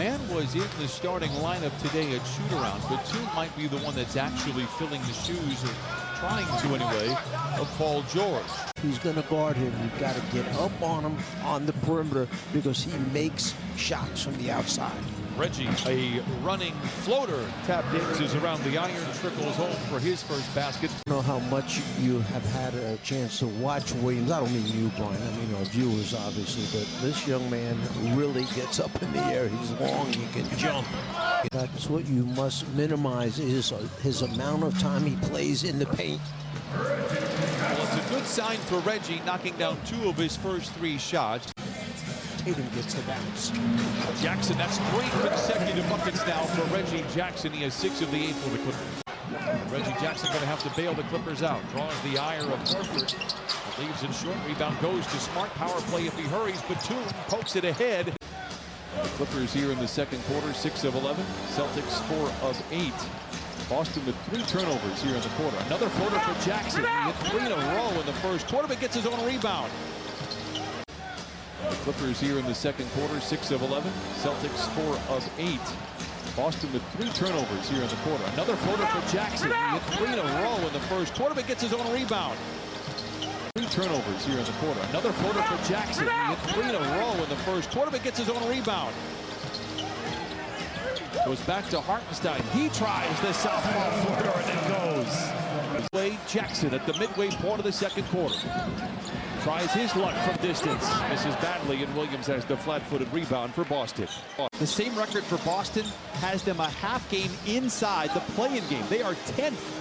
Man was in the starting lineup today at shoot-around. Batum might be the one that's actually filling the shoes, or trying to anyway, of Paul George. Who's going to guard him? You've got to get up on him on the perimeter because he makes shots from the outside. Reggie, a running floater, tap dances around the iron, trickles home for his first basket. I don't know how much you have had a chance to watch Williams. I don't mean you, Brian. I mean our viewers, obviously. But this young man really gets up in the air. He's long. He can jump. That's what you must minimize is his amount of time he plays in the paint. Well, it's a good sign for Reggie, knocking down 2 of his first 3 shots. Tatum gets the bounce. Jackson, that's 3 consecutive buckets now for Reggie Jackson. He has 6 of the 8 for the Clippers. Reggie Jackson going to have to bail the Clippers out. Draws the ire of Horford. Leaves it short. Rebound goes to Smart. Power play if he hurries. Batum pokes it ahead. Clippers here in the second quarter, 6 of 11. Celtics 4 of 8. Boston with 3 turnovers here in the quarter. Another floater for Jackson. He hit 3 in a row in the first quarter, but gets his own rebound. The Clippers here in the second quarter, 6 of 11. Celtics 4 of 8. Boston with 3 turnovers here in the quarter. Another floater for Jackson. He hit 3 in a row in the first quarter, but gets his own rebound. 3 turnovers here in the quarter. Another floater for Jackson. He hit 3 in a row in the first quarter, but gets his own rebound. Goes back to Hartenstein. He tries the southpaw floater and it goes. Wade Jackson at the midway point of the second quarter. Tries his luck from distance. Misses badly, and Williams has the flat-footed rebound for Boston. The same record for Boston has them a half game inside the play-in game. They are 10th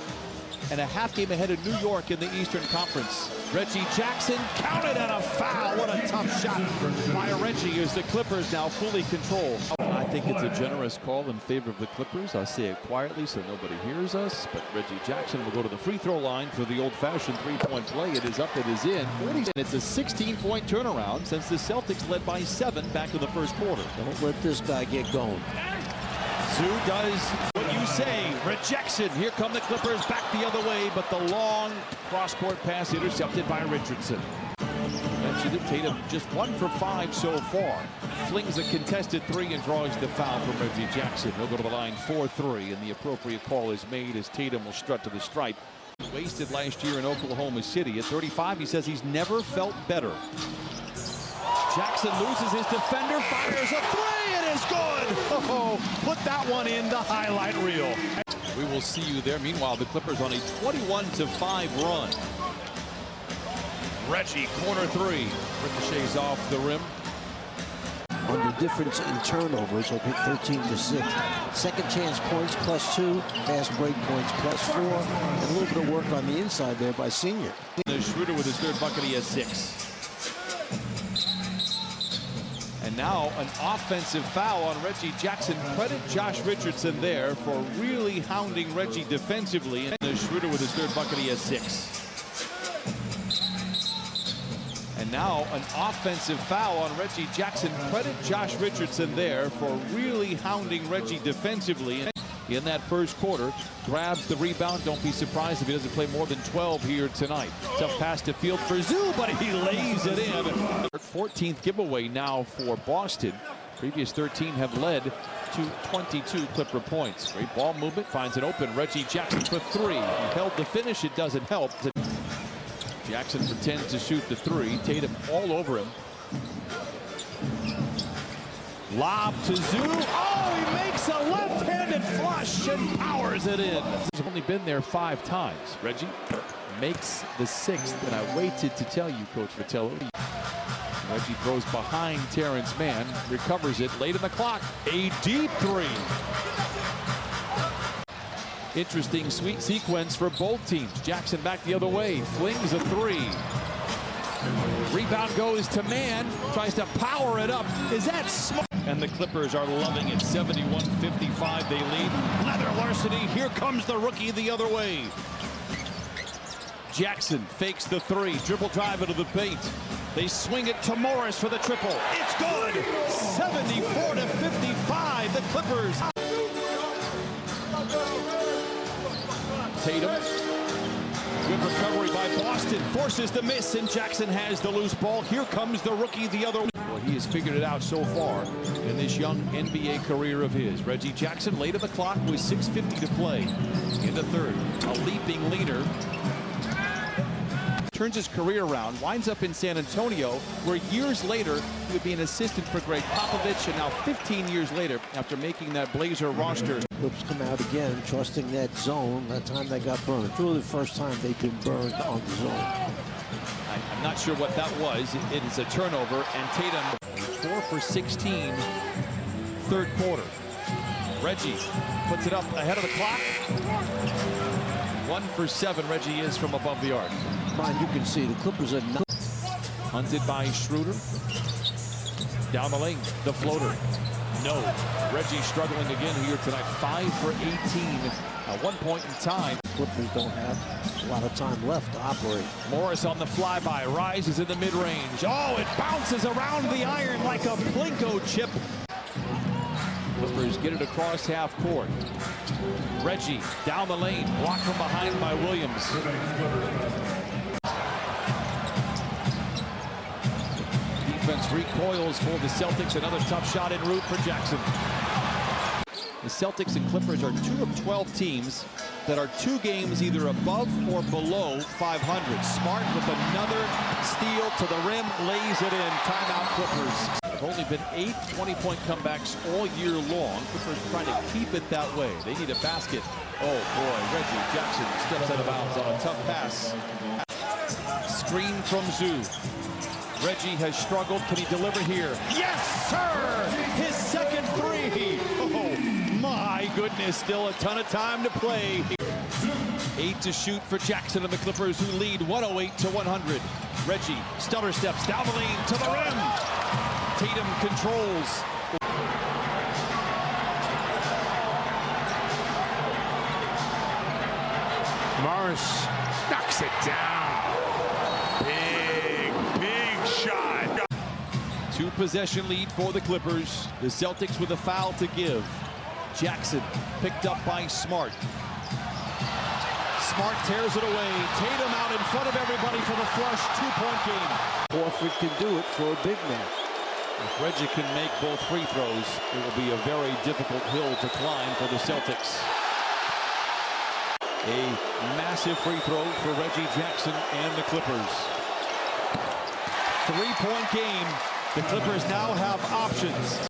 and a half game ahead of New York in the Eastern Conference. Reggie Jackson counted on a foul. What a tough shot by Reggie as the Clippers now fully control. I think it's a generous call in favor of the Clippers. I say it quietly so nobody hears us, but Reggie Jackson will go to the free throw line for the old-fashioned 3-point play. It is up, it is in. 40, and it's a 16-point turnaround since the Celtics led by 7 back in the first quarter. Don't let this guy get going. Zoo does what you say. Rejection. Here come the Clippers back the other way, but the long cross-court pass intercepted by Richardson. Mentioned it, Tatum just 1 for 5 so far. Flings a contested 3 and draws the foul from Reggie Jackson. He'll go to the line 4-3, and the appropriate call is made as Tatum will strut to the stripe. Wasted last year in Oklahoma City. At 35, he says he's never felt better. Jackson loses his defender, fires a 3, it is good! Oh, put that one in the highlight reel. We will see you there. Meanwhile, the Clippers on a 21-5 run. Reggie, corner 3. Ricochets off the rim. On the difference in turnovers, will be 13-6. Second chance points +2, fast break points +4, and a little bit of work on the inside there by Senior. Schroeder with his 3rd bucket, he has 6. And now an offensive foul on Reggie Jackson. Credit Josh Richardson there for really hounding Reggie defensively. And Schroeder with his 3rd bucket, he has 6. And now an offensive foul on Reggie Jackson. Credit Josh Richardson there for really hounding Reggie defensively. In that first quarter, grabs the rebound. Don't be surprised if he doesn't play more than 12 here tonight. Tough pass to field for Zoo, but he lays it in. 14th giveaway now for Boston. Previous 13 have led to 22 Clipper points. Great ball movement, finds an open Reggie Jackson for 3. He held the finish, it doesn't help. Jackson pretends to shoot the 3. Tatum all over him. Lob to Zoo. Oh, he makes a left-handed flush and powers it in. He's only been there 5 times. Reggie makes the 6th, and I waited to tell you, Coach Vitello. Reggie throws behind Terrence Mann, recovers it late in the clock. A deep 3. Interesting sweet sequence for both teams. Jackson back the other way, flings a 3. Rebound goes to Mann, tries to power it up. Is that smart? And the Clippers are loving it. 71-55 they lead. Leather larceny, here comes the rookie the other way. Jackson fakes the 3, dribble drive into the paint. They swing it to Morris for the triple. It's good! 74-55, the Clippers. Tatum. Good recovery by Boston. Boston forces the miss, and Jackson has the loose ball. Here comes the rookie the other way. Well, he has figured it out so far in this young NBA career of his. Reggie Jackson late of the clock with 6:50 to play in the third. A leaping leader. Turns his career around, winds up in San Antonio, where years later he would be an assistant for Greg Popovich, and now 15 years later, after making that Blazer roster. Clips come out again, trusting that zone. That time they got burned. It's really the first time they've been burned on the zone. I'm not sure what that was. It is a turnover, and Tatum 4 for 16, third quarter. Reggie puts it up ahead of the clock. 1 for 7, Reggie is from above the arc. Mind, you can see the Clippers are not. Hunted by Schroeder. Down the lane, the floater. No. Reggie struggling again here tonight. 5 for 18 at one point in time. Clippers don't have a lot of time left to operate. Morris on the flyby, rises in the mid-range. Oh, it bounces around the iron like a Plinko chip. Clippers get it across half court. Reggie down the lane, blocked from behind by Williams. Defense recoils for the Celtics. Another tough shot en route for Jackson. The Celtics and Clippers are 2 of 12 teams that are 2 games either above or below 500. Smart with another steal to the rim, lays it in. Timeout Clippers. There's only been 8 20-point comebacks all year long. Clippers trying to keep it that way. They need a basket. Oh boy, Reggie Jackson steps out of bounds on a tough pass. Screen from Zoo. Reggie has struggled. Can he deliver here? Yes, sir! His second three. Oh, my goodness. Still a ton of time to play. 8 to shoot for Jackson and the Clippers, who lead 108 to 100. Reggie stutter steps down the lane to the rim. Tatum controls. Morris knocks it down. Big shot. 2-possession lead for the Clippers. The Celtics with a foul to give. Jackson picked up by Smart. Smart tears it away. Tatum out in front of everybody for the flush. 2-point game. Horford can do it for a big man. If Reggie can make both free throws, it will be a very difficult hill to climb for the Celtics. A massive free throw for Reggie Jackson and the Clippers. 3-point game. The Clippers now have options.